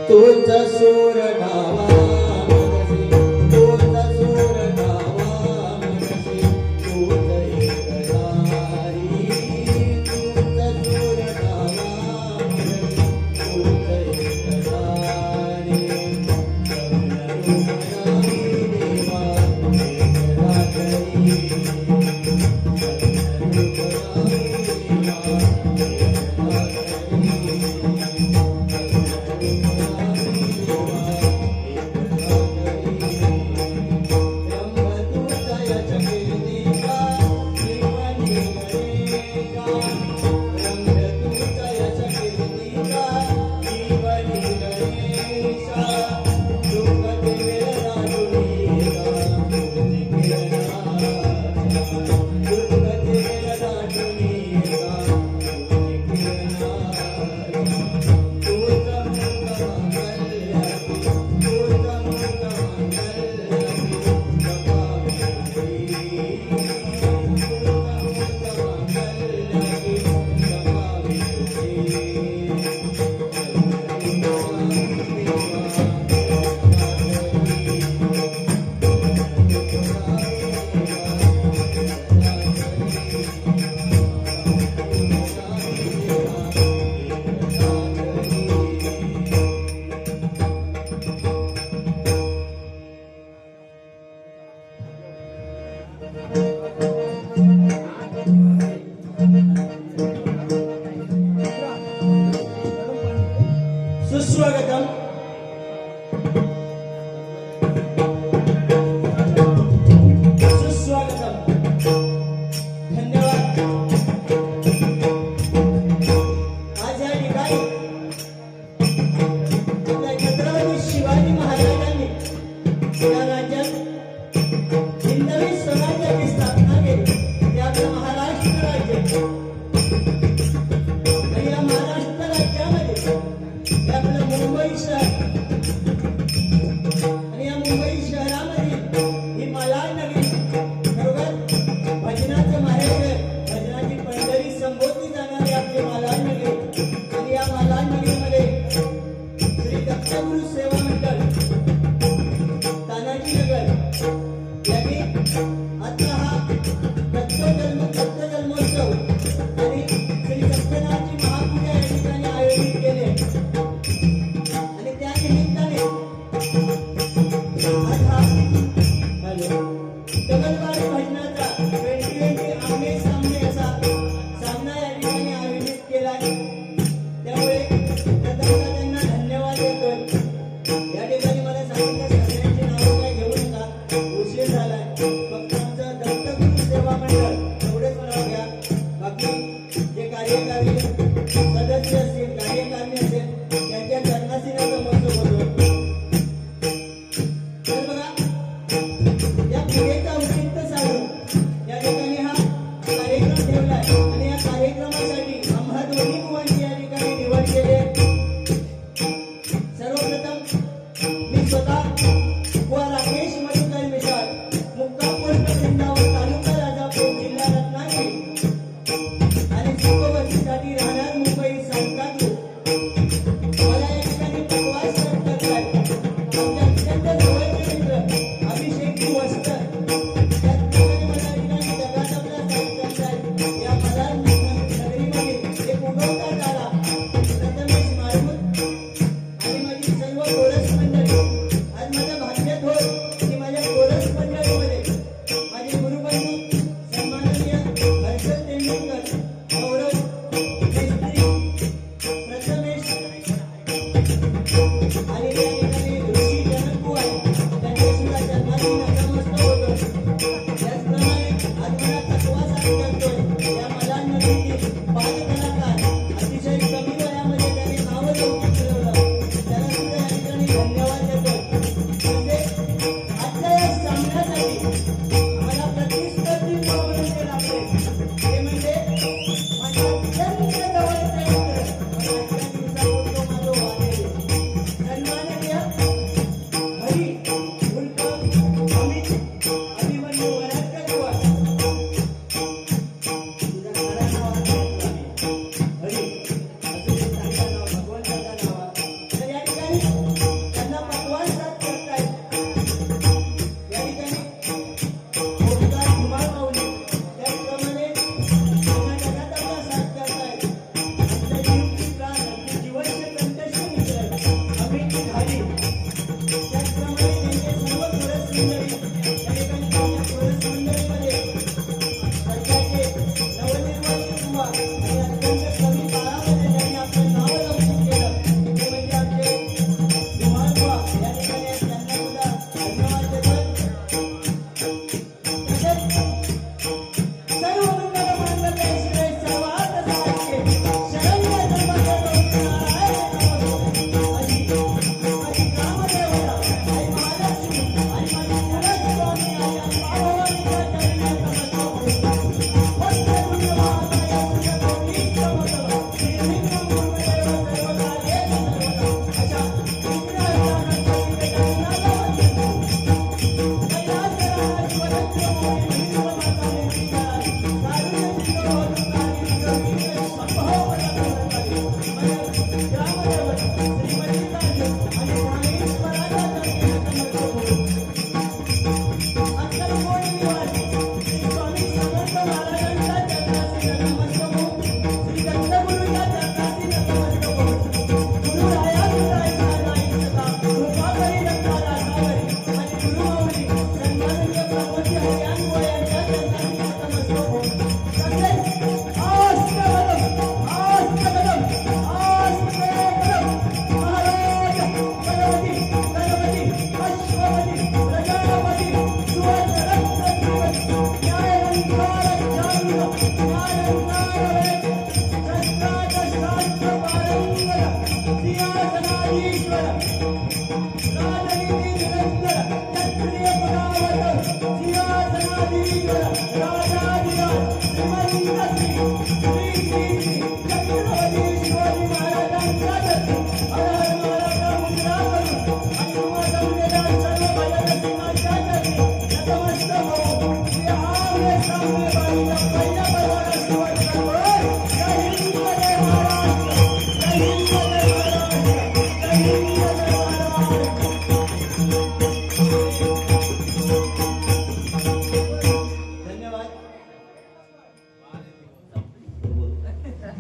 तोच सूर गावा मनसी, तोच सूर गावा मनसी, तोच एकतारी, तोच सूर गावा मनसी, तोच एकतारी. शरणरुपयामी देवा एकराकरी, शरणरुपयामी सुस्वागतम. सुस्वागतम. धन्यवाद. आज या ठिकाणी आपल्या छत्रपती शिवाजी महाराजांनी या राज्यात हिंदवी स्वराज्याची स्थापना केली. ते आपलं महाराष्ट्र राज्य. आणि या महाराष्ट्र राज्यामध्ये आपलं मुंबई शहर आणि या मुंबई शहरामध्ये ही मलाड नगरी बरोबर भजनाचं माहेर, भजनाची पंढरी संबोधली जाणारी आपली मलाड नगरी. आणि या मलाड नगरीमध्ये श्री दत्तगुरु सेवा मंडळ तानाजी नगर यांनी आता हा दत्त जन्मोत्सव आणि श्री सत्यनारायणची महापूजा या ठिकाणी आयोजित केले. आणि त्या निमित्ताने आज हा डबलवाडी भजनाचा 2020 आमने सामने असा सामना या ठिकाणी आयोजित केला. त्यामुळे प्रथमतः त्यांना धन्यवाद देतोय. या ठिकाणी मला सांगितलं सगळ्यांची नावं काय घेऊ नका, उशीर झालाय. फक्त आमचं दत्तगुरु सेवा मंडळ एवढेच मला घ्या. बाकी जे कार्यकारी सदस्य असतील, कार्यकारिणी असेल, त्यांच्या जन्मदिनाचा महोत्सव होतो. तर बघा या पुढेचा औचित्य साधून या ठिकाणी हा कार्यक्रम ठेवलाय. आणि या कार्यक्रमासाठी आम्हा दोन्ही बुवांची या ठिकाणी निवड केली आहे. सर्वप्रथम मी स्वतः बुवा राकेश मधुकर मिसाळ, मुक्काम पोस्ट वृंदावन, तालुका राजापूर, जिल्हा रत्नागिरी आणि सुखवतीसाठी राहणार मुंबई सांताक्रूज. मला या ठिकाणी प्रवास करताय. आमचे अत्यंत जवळचे मित्र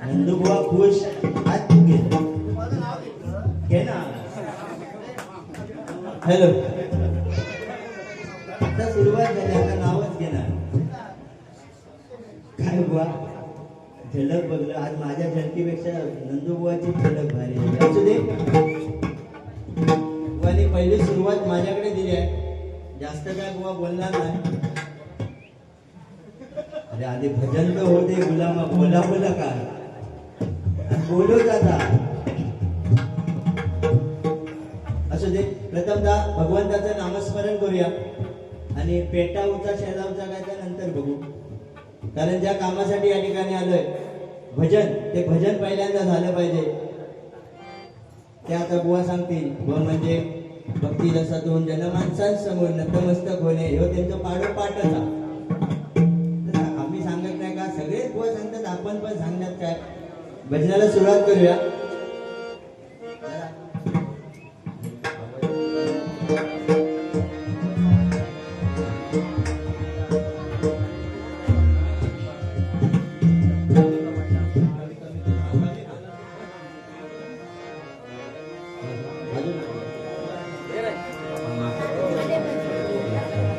नंदुबुवा खुश हात घे ना. हॅलो, आता सुरुवात झाली, आता नावच घेणार. काय बुवा, झलक बघलं आज माझ्या झलकीपेक्षा नंदुबुवाची झलक भारी आहे. असू दे, बुवाने पहिली सुरुवात माझ्याकडे दिली आहे, जास्त काय बुवा बोलणार नाही. अरे आधी भजन तर होते, गुलामा बोला बोला का बोलू दादा. असू दे, प्रथमतः भगवंताचं नामस्मरण करूया आणि पेटा उचा शेला उचा काय त्या नंतर बघू. कारण ज्या कामासाठी या ठिकाणी आलोय भजन, ते भजन पहिल्यांदा झालं पाहिजे. ते आता बुवा सांगतील. बुवा म्हणजे भक्ती रसातून जनमानसांसमोर नतमस्तक होणे, हे त्यांचं पाठच. आम्ही सांगत नाही का, सगळेच बुवा सांगतात, आपण पण सांगण्यात काय. भजनाला सुरुवात करूया.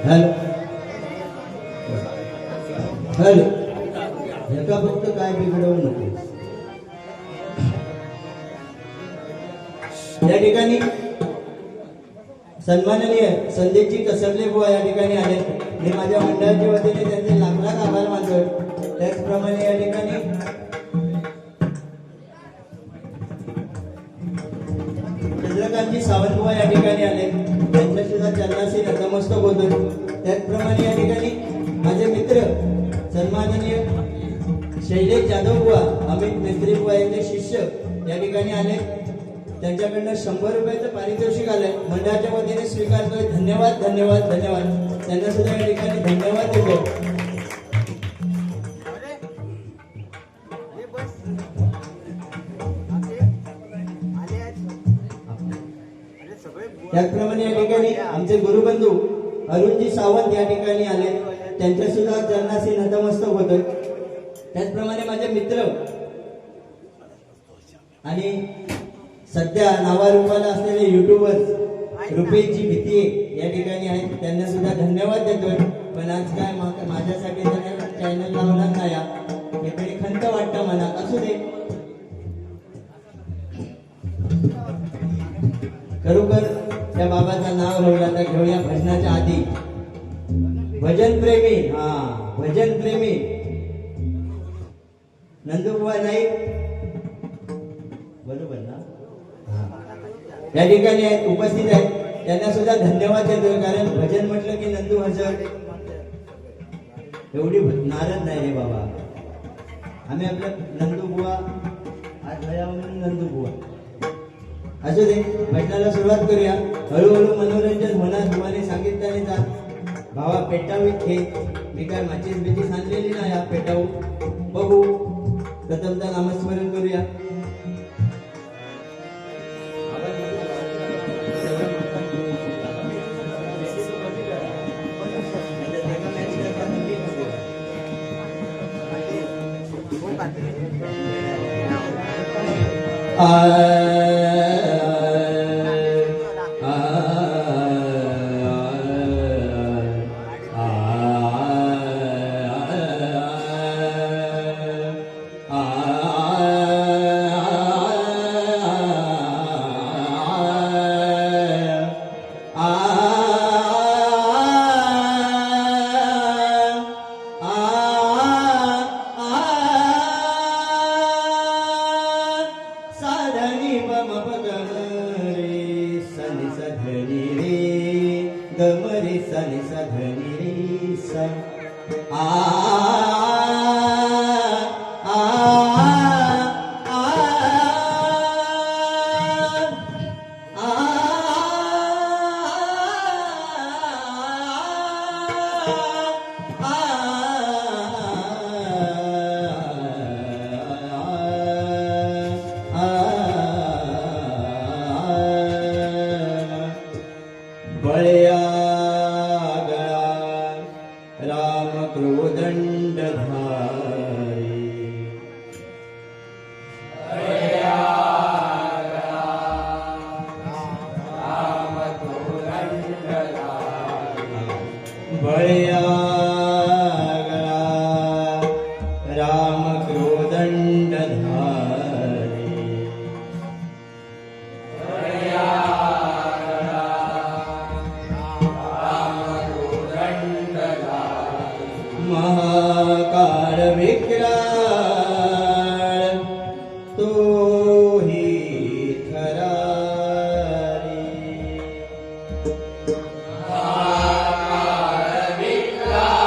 हॅलो हॅलो, एका फक्त काय बिघडवू नको. या ठिकाणी सन्माननीय संदीपजी कसबले बुवा या ठिकाणी आले. मी माझ्या मंडळाच्या वतीने त्यांचे लाख लाख आभार मानतोय. त्याचप्रमाणे या ठिकाणी चंद्रकांतजी सावंत बुवा या ठिकाणी आले, त्यांच्या सुद्धा चरणाशी नतमस्तक होतो. त्याचप्रमाणे या ठिकाणी माझे मित्र सन्माननीय शैलेश जाधव बुवा, अमित मेत्री बुवा यांचे शिष्य या ठिकाणी आले. त्यांच्याकडनं 100 रुपयाचं पारितोषिक आलंय, मंडळाच्या वतीने स्वीकारतोय. धन्यवाद धन्यवाद धन्यवाद. त्यांना सुद्धा या ठिकाणी धन्यवाद देतो. त्याचप्रमाणे या ठिकाणी आमचे गुरुबंधू अरुणजी सावंत या ठिकाणी आले, त्यांच्या सुद्धा चरणाशी नतमस्तक होतोय. त्याचप्रमाणे माझे मित्र आणि सध्या नावारूपाला असलेले युट्यूबर रुपयेची भीती या ठिकाणी आहे, त्यांना सुद्धा धन्यवाद देतोय. पण आज काय माझ्यासाठी चॅनल लावला नाही हे तरी खंत वाटतं मनात. असू दे, खरोखर त्या बाबाचं नाव घेऊया. तर घेऊया भजनाच्या आधी भजन प्रेमी, भजन प्रेमी नंदुबुवा नाईक, बरोबर ना? या ठिकाणी आहेत, उपस्थित आहेत, त्यांना सुद्धा धन्यवाद देतोय. कारण भजन म्हटलं की नंदू हजर एवढी नाराज नाही रे बाबा. आम्ही आपल्या नंदुबुवा आज भया म्हणून नंदुबुवा. असू दे, भजनाला सुरुवात करूया. हळूहळू मनोरंजन होणार. तुम्हाला सांगितल्याने जा भावा पेटावी खे. मी काय माचीस बिचीस आणलेली नाही, पेटावू बघू. प्रथमतः नामस्मरण करूया. गमरे सनि सधनी रे स आ आ आ बळया राम क्रोदंड धारी बळया राम क्रोदंड धारी महाकाल विक्राळ तो ही थरारी. महाकाल विक्राळ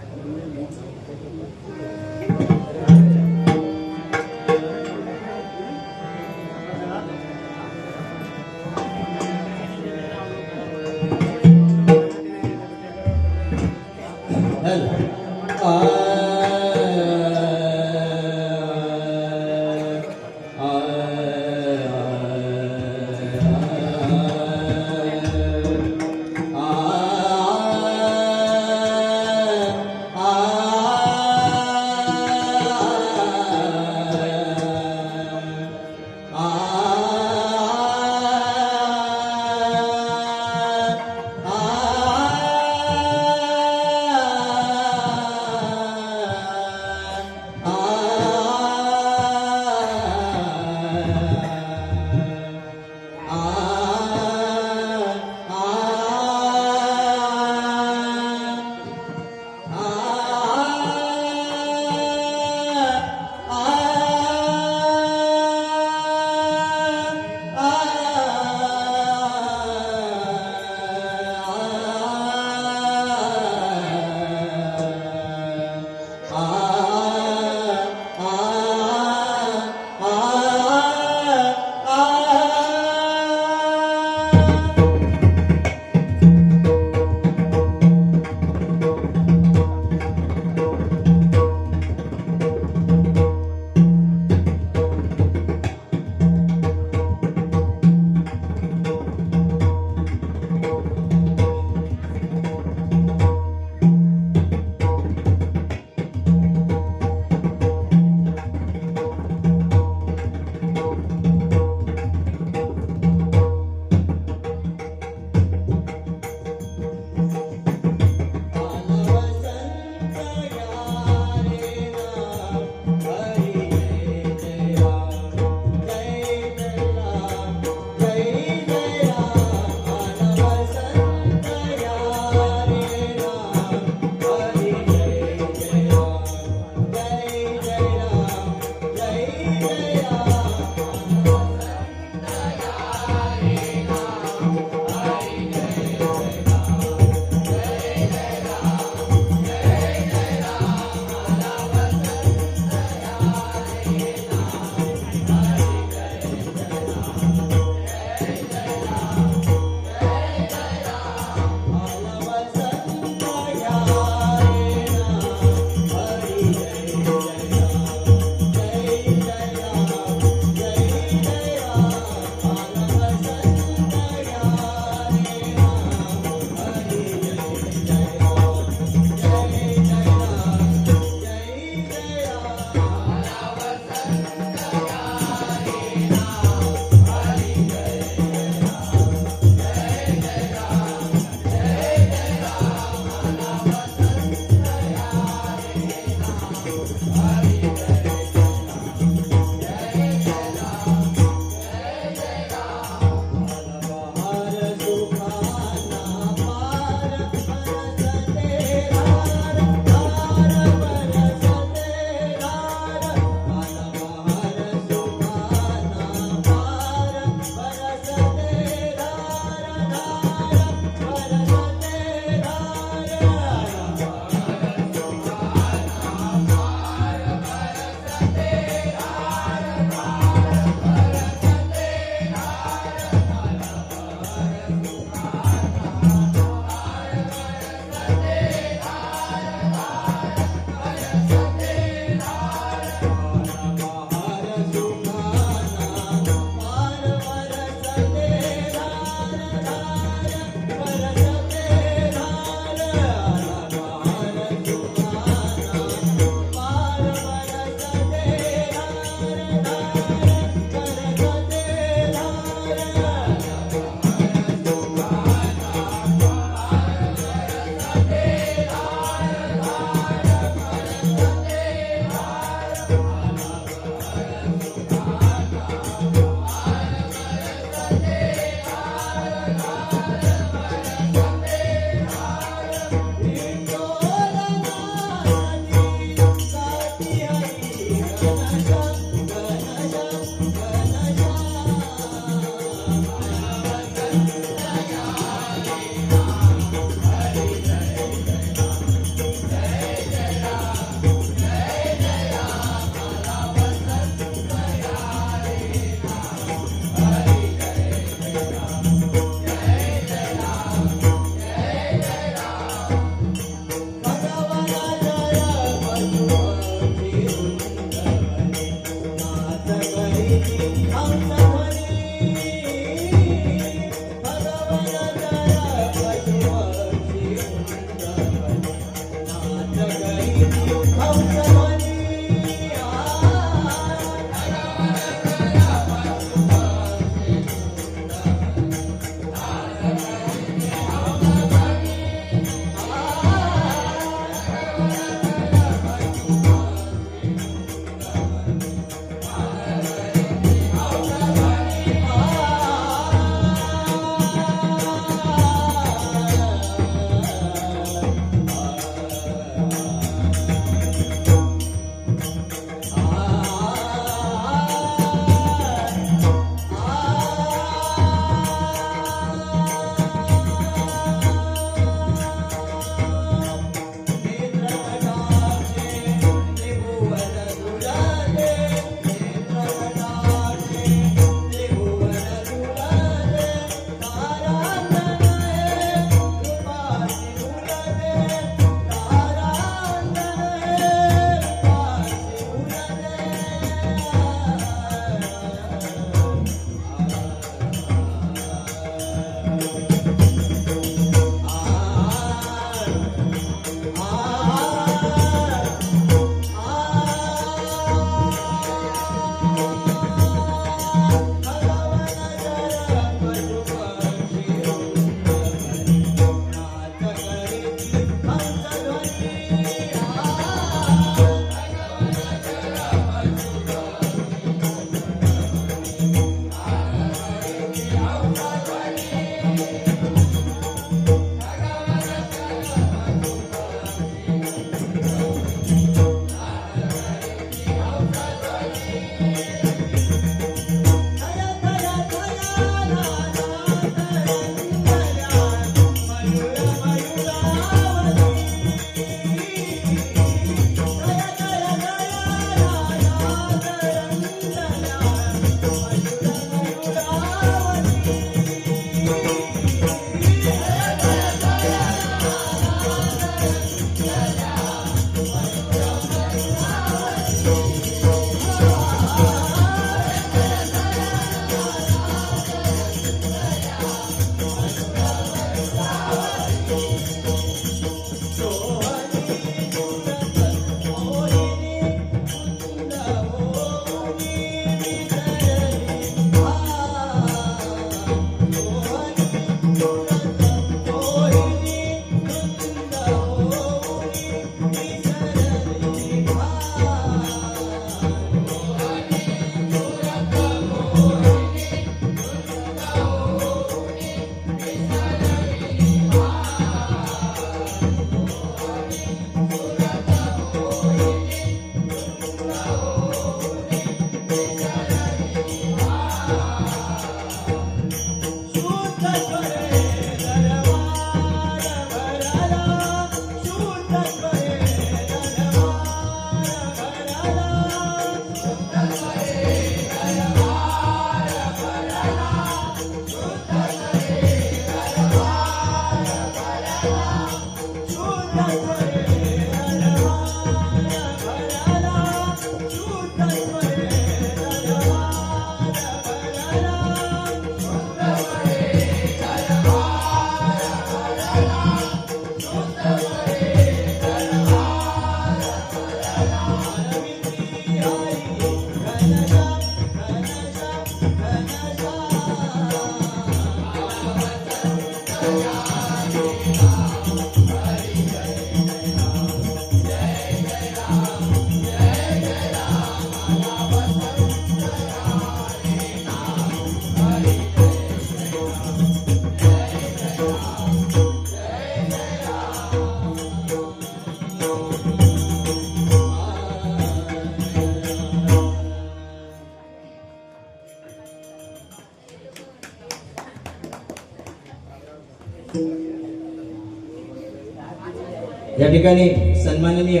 या ठिकाणी सन्माननीय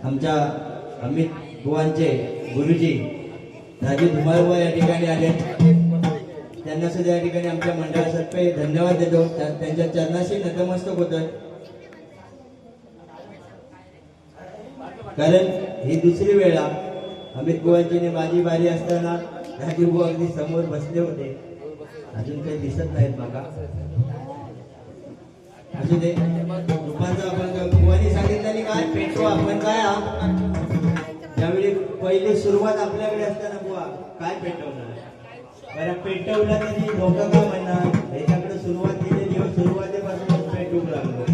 आमच्या अमित बुवांचे गुरुजी राजू धुमाळबुवा या ठिकाणी आले. त्यांना सुद्धा या ठिकाणी आमच्या मंडळातर्फे धन्यवाद देतो. त्यांच्या चरणाशी नतमस्तक होतोय. कारण ही दुसरी वेळा अमित बुवांची माझी बारी असताना राजू बुवा अगदी समोर बसले होते. अजून काही दिसत नाहीत माका. असू दे, दुपारचं आपण बुवानी सांगितलं काय पेटतो आपण काय त्यावेळी पहिली सुरुवात आपल्याकडे असताना बुवा काय पेटवणार. बरं पेटवलं तरी लोक का म्हणणार याच्याकडे सुरुवात केली. सुरुवातीपासून पेटवू लागलो.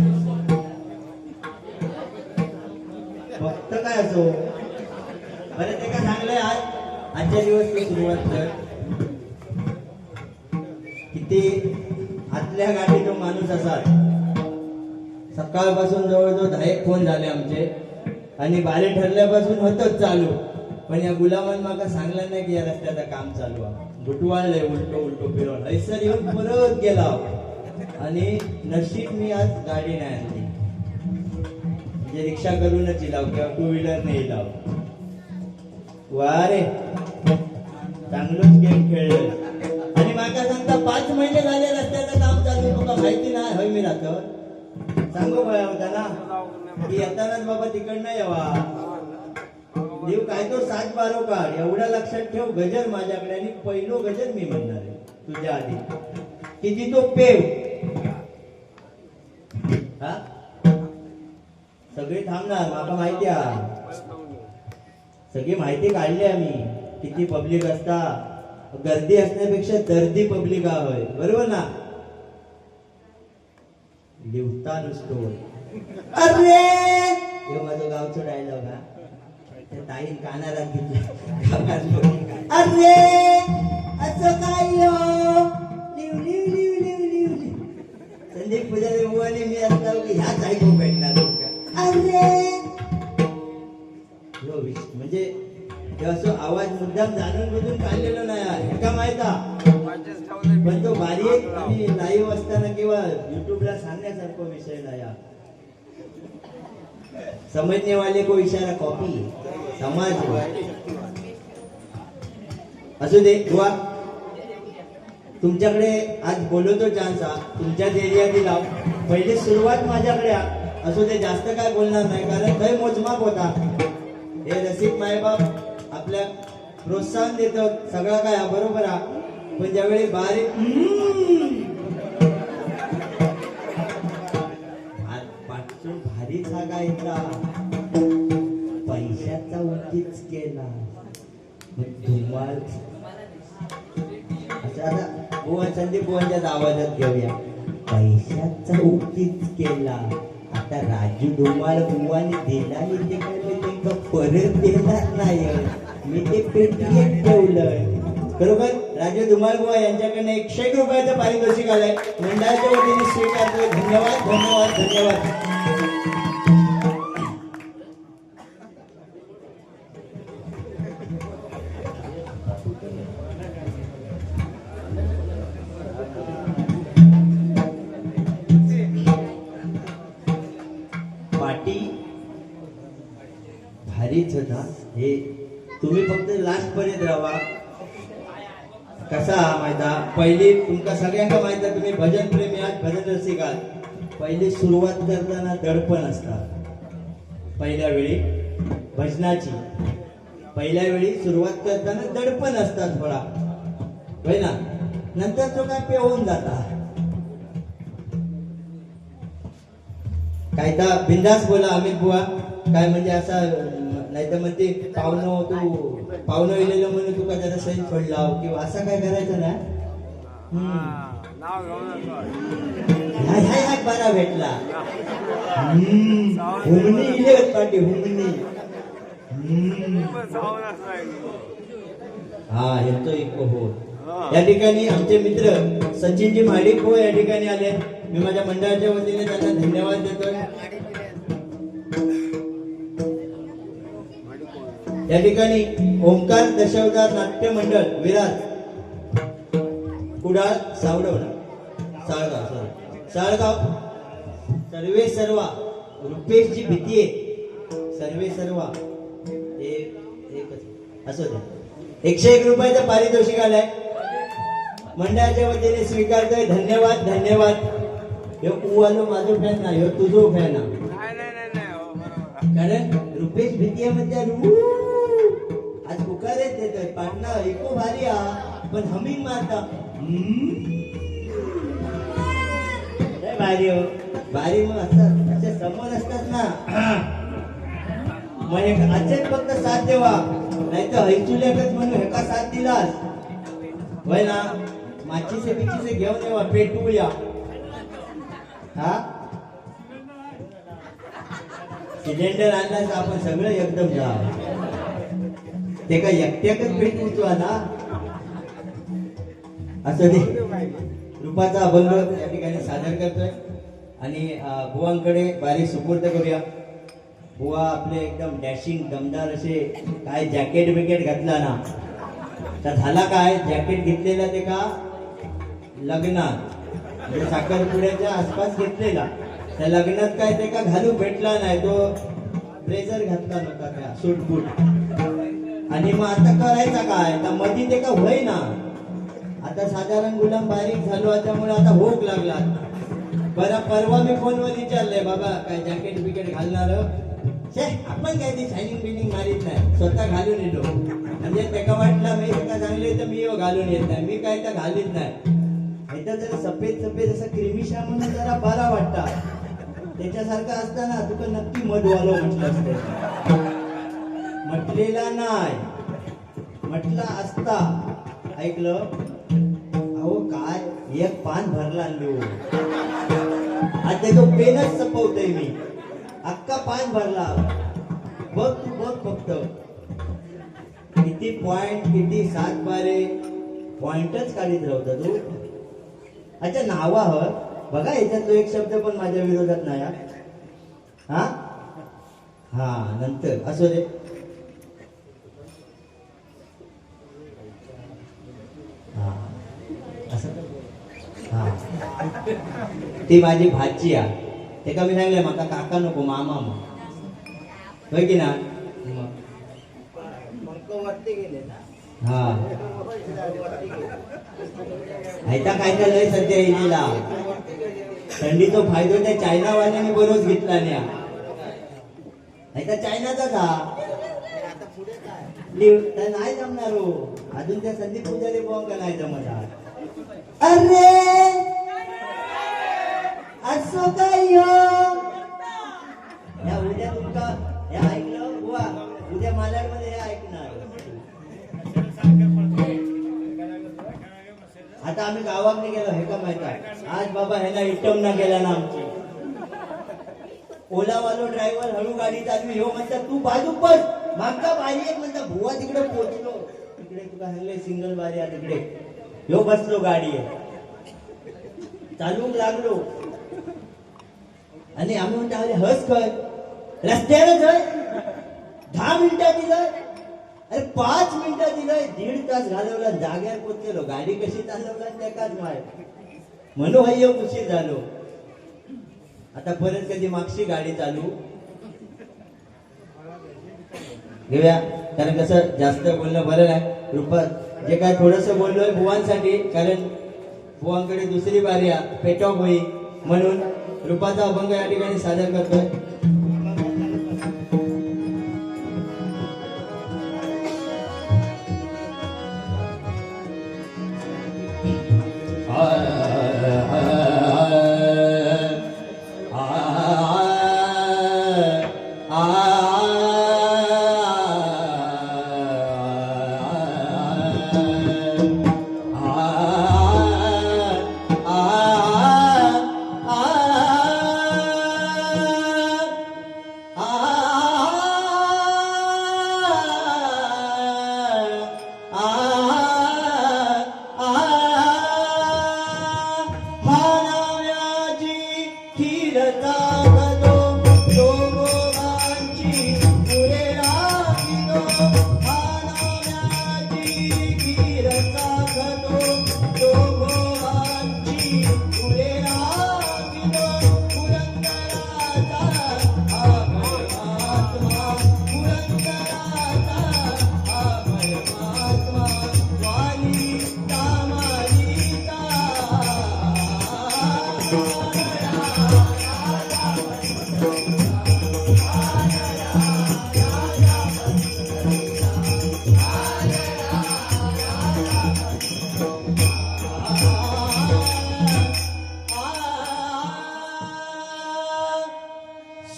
फक्त काय असो बरं ते काय सांगलंय आजच्या दिवस सुरुवात कर. किती आतल्या गाठी तो माणूस असा सकाळपासून जवळजवळ 10 फोन झाले आमचे आणि बारे ठरल्यापासून होतच चालू. पण या गुलामान माका सांगलं नाही की या रस्त्याचं काम चालू आहे. घुटवाळलंय उलटो फिरवलं हैसर येऊन परत गेला आणि नशीब मी आज गाडी नाही आणली. म्हणजे रिक्षा करूनच इलाव किंवा 2 व्हीलर नाही इलाव. वा रे चांगलंच गेम खेळलं. आणि माका सांगता 5 महिने झाले रस्त्याचं काम चालू. तुका माहिती नाही हय मी राहतो सांगू बया होता ना की येतानाच बाबा तिकडनं यावा. देव काय तो 7-12 काढ एवढा लक्षात ठेव. गजर माझ्याकडे आणि पहिलो गजर मी म्हणणार आहे तुझ्या आधी किती तो पेव. हा सगळी थांबणार माका माहिती आहे. सगळी माहिती काढली आम्ही. किती पब्लिक असता. गर्दी असण्यापेक्षा दर्दी पब्लिक आहे बरोबर ना. लिवता नसतो. अरे हे माझं गावचं डायलॉग हा ताई कानाला अरे असं काय संदीप पुजारी बुवाने मी असता की ह्याच ऐकू भेटणार. अरे म्हणजे असं आवाज मुद्दाम जाणून बुजून काढलेलं नाही हे का माहिता. पण तो बारीक आणि लाईव्ह असताना किंवा युट्यूबला सांगण्यासारखा विषय नाही. समझने वाले को इशारा कॉपी समाज असू दे. बुवा तुमच्याकडे आज बोलवतो चान्स हा तुमच्याच एरियात लाव. पहिली सुरुवात माझ्याकडे असू दे. जास्त काय बोलणार नाही कारण काही मोजमाप होता. हे रसिक मायबाप आपल्या प्रोत्साहन देतात सगळं काय बरोबर हा. पण ज्यावेळी बारीक पाठून भारीच हा गायचा पैशाचा उठीच केला. धुमाळ अच्छा आता बुवा संदीप बुवांच्याच आवाजात घेऊया. पैशाचा उठीच केला. आता राजू धुमाळ बुवाने दिला आणि ते काय मी त्यांना परत देणार नाही. मी ते पेटीएत ठेवलंय. बरोबर राजू धुमाळ बुवा यांच्याकडनं 101 रुपयाचं पारितोषिक आलंय. मंडळाच्या वतीने स्वीकारतोय. धन्यवाद धन्यवाद धन्यवाद. पाटी भारीच होता. हे तुम्ही फक्त लास्ट पर्यंत राहा. कसा माहिता पहिली तुमका सगळ्यांना माहिती तुम्ही भजन प्रेमी आहात भजन रसिक आहात. पहिली सुरुवात करताना दडपण असतात. पहिल्या वेळी भजनाची पहिल्या वेळी सुरुवात करताना दडपण असतात थोडा होय ना. नंतर तो काय पेवून जाता. काय तर बिंदास बोला अमित बुवा. काय म्हणजे असा नाही तर म्हणते पाहुणं तू पाहुणं इलेलं म्हणून तुका जरा सैन सोडला किंवा असं काय करायचं ना. बरा भेटला हुमणी इले पाठी हुमणी. हा येतो इको हो. या ठिकाणी आमचे मित्र सचिनजी महाडिक हो या ठिकाणी आले. मी माझ्या मंडळाच्या वतीने त्यांना धन्यवाद देतोय. या ठिकाणी ओंकार दशावतार नाट्य मंडळ विरार कुडाळ सावडवणा साळगाव सर्वे सर्वा रुपेशची भीती आहे सर्वे सर्वा एकच असं द्या 101 रुपयाचं पारितोषिक आलंय मंडळाच्या वतीने स्वीकारतोय धन्यवाद धन्यवाद ह्यो कुवालो माझो फॅन ना ह्यो तुझो फॅन ना कारण रुपेश भीती आहे म्हणजे आज बुकार येते पाटणा इको भारी हा पण हमिंग मारता भारी हो भारी मग असतात असे समोर असतात ना मग एक अचेत फक्त साथ देवा नाही तर हैचुल्याकच म्हणून एका साथ दिलास होय ना माचीसे बिचीसे घेऊन येवा पेटवूया हा सिलेंडर आणलास आपण सगळं एकदम जा ते काय एकट्याकच पेटवूचो ना असं दे रूपाचा अभंग या ठिकाणी सादर करतोय आणि बुवांकडे बारीक सुपूर्द करूया बुवा आपले एकदम डॅशिंग दमदार असे काय जॅकेट बिकेट घातला ना तर झाला काय जॅकेट घेतलेला ते का लग्नात म्हणजे साखरपुड्याच्या आसपास घेतलेला त्या लग्नात काय ते का घालू भेटला नाही तो ब्लेझर घातला नव्हता त्या सूटबूट आणि मग आता करायचा काय तर मध्ये ते का होय ना आता साधारण गुलाम बारीक झालो त्यामुळे आता भूक लागला बरं परवा मी फोनवर विचारलंय बाबा काय जॅकेट बिकेट घालणार आपण काय ती शायनिंग बिनिंग मारित नाही स्वतः घालून येतो म्हणजे त्याला वाटलं मी एका चांगले तर मी घालून येत नाही मी काय तर घालीत नाही इथं जरा सफेद सफेद असं क्रिमिशा म्हणून जरा बरा वाटता त्याच्यासारखं असताना तुका नक्की मध वालो म्हटलं असतं म्हटलेला नाही म्हटला असता ऐकलं अहो काय एक पान भरला आणलो आज त्याचा पेनच सपवतोय मी अख्खा पान भरला बघ तू बघ फक्त किती पॉइंट किती 7 पॉइंटच काढीत राहता तू अच्छा नावावर बघा याच्यात तो एक शब्द पण माझ्या विरोधात नाही हा हा नंतर असो दे हा असं हा ती माझी भाची आहे ते का मी सांगले माका काका नको मामा मग होय की ना हा ऐका काय काय लय सध्या येईला थंडीचा फायदा त्या चायनावाल्याने बरोच घेतला नाही ऐका चायनाचाच हा नाही जमणार हो अजून त्या संदीप पुजारी बोंग नाही जमत अरे असो काय या उद्या तुमका हे ऐकलं बुवा उद्या मालाडमध्ये हे ऐकणार आता आम्ही गावाकडे गेलो हे का माहिती आहे आज बाबा ह्याला इटम ना गेला ना आमची ओलावालो ड्रायव्हर हळू गाडी चालवी हो म्हणतात तू बाजू बस मागचा बारी एक म्हणता भुवा तिकडे पोहोचलो तिकडे तुला हल्ले सिंगल बारी आहे तिकडे ह्यो बसलो गाडी आहे चालून लागलो आणि आम्ही म्हणतो अरे हस कर रस्त्यावरच आहे 10 मिनिटं दिलं अरे 5 मिनिटं दिलं 1.5 तास घालवला जाग्यावर पोचलेलो गाडी कशी चालवला त्या काच माय म्हणून हय्य उशीर झालो आता परत कधी मागची गाडी चालू घेऊया कारण कसं जास्त बोलणं बरं नाही रूपात जे काय थोडस बोललोय बुवांसाठी कारण बुवांकडे दुसरी बारी पेटॉक होईल म्हणून रूपाचा अभंग या ठिकाणी सादर करतोय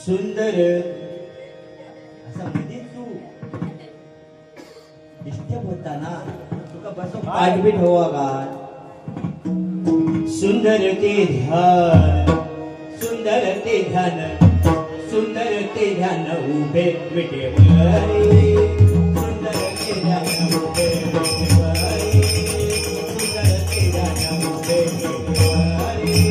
सुंदर असा मध्ये तू डिस्टर्ब होता ना तुका बसो पाठ बीट हवा का सुंदर ते ध्यान सुंदर ते ध्यान सुंदर ते ध्यान उभे विटेवरी सुंदर ते ध्यान उभे विटेवरी सुंदर ते ध्यान उभे विटेवरी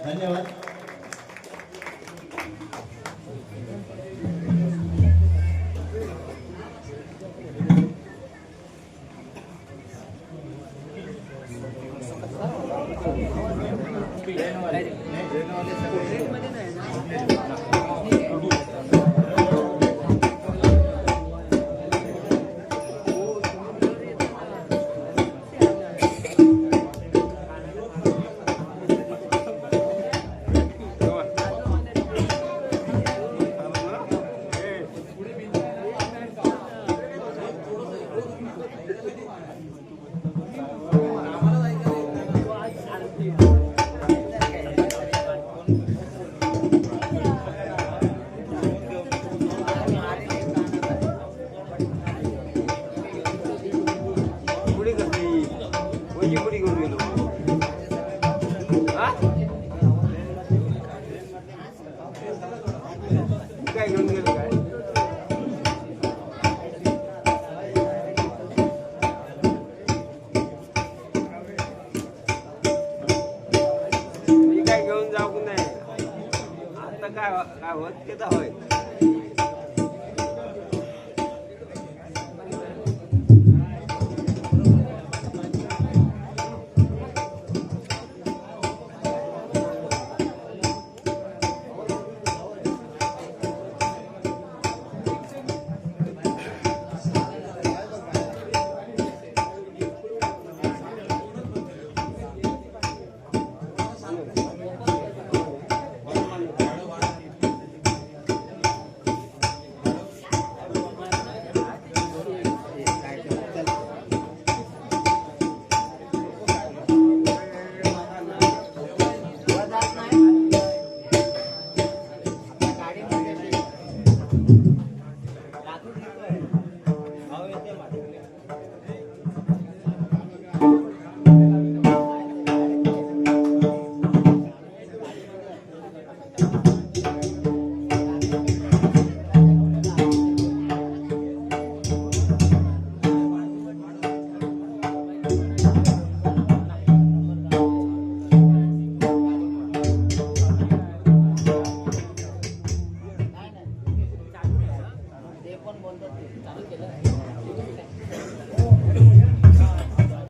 धन्यवाद. काय घेऊन गेलो काय मी काय घेऊन जाऊ नाही आता काय होत ते तर होय ते पण बोलतात चालू केलं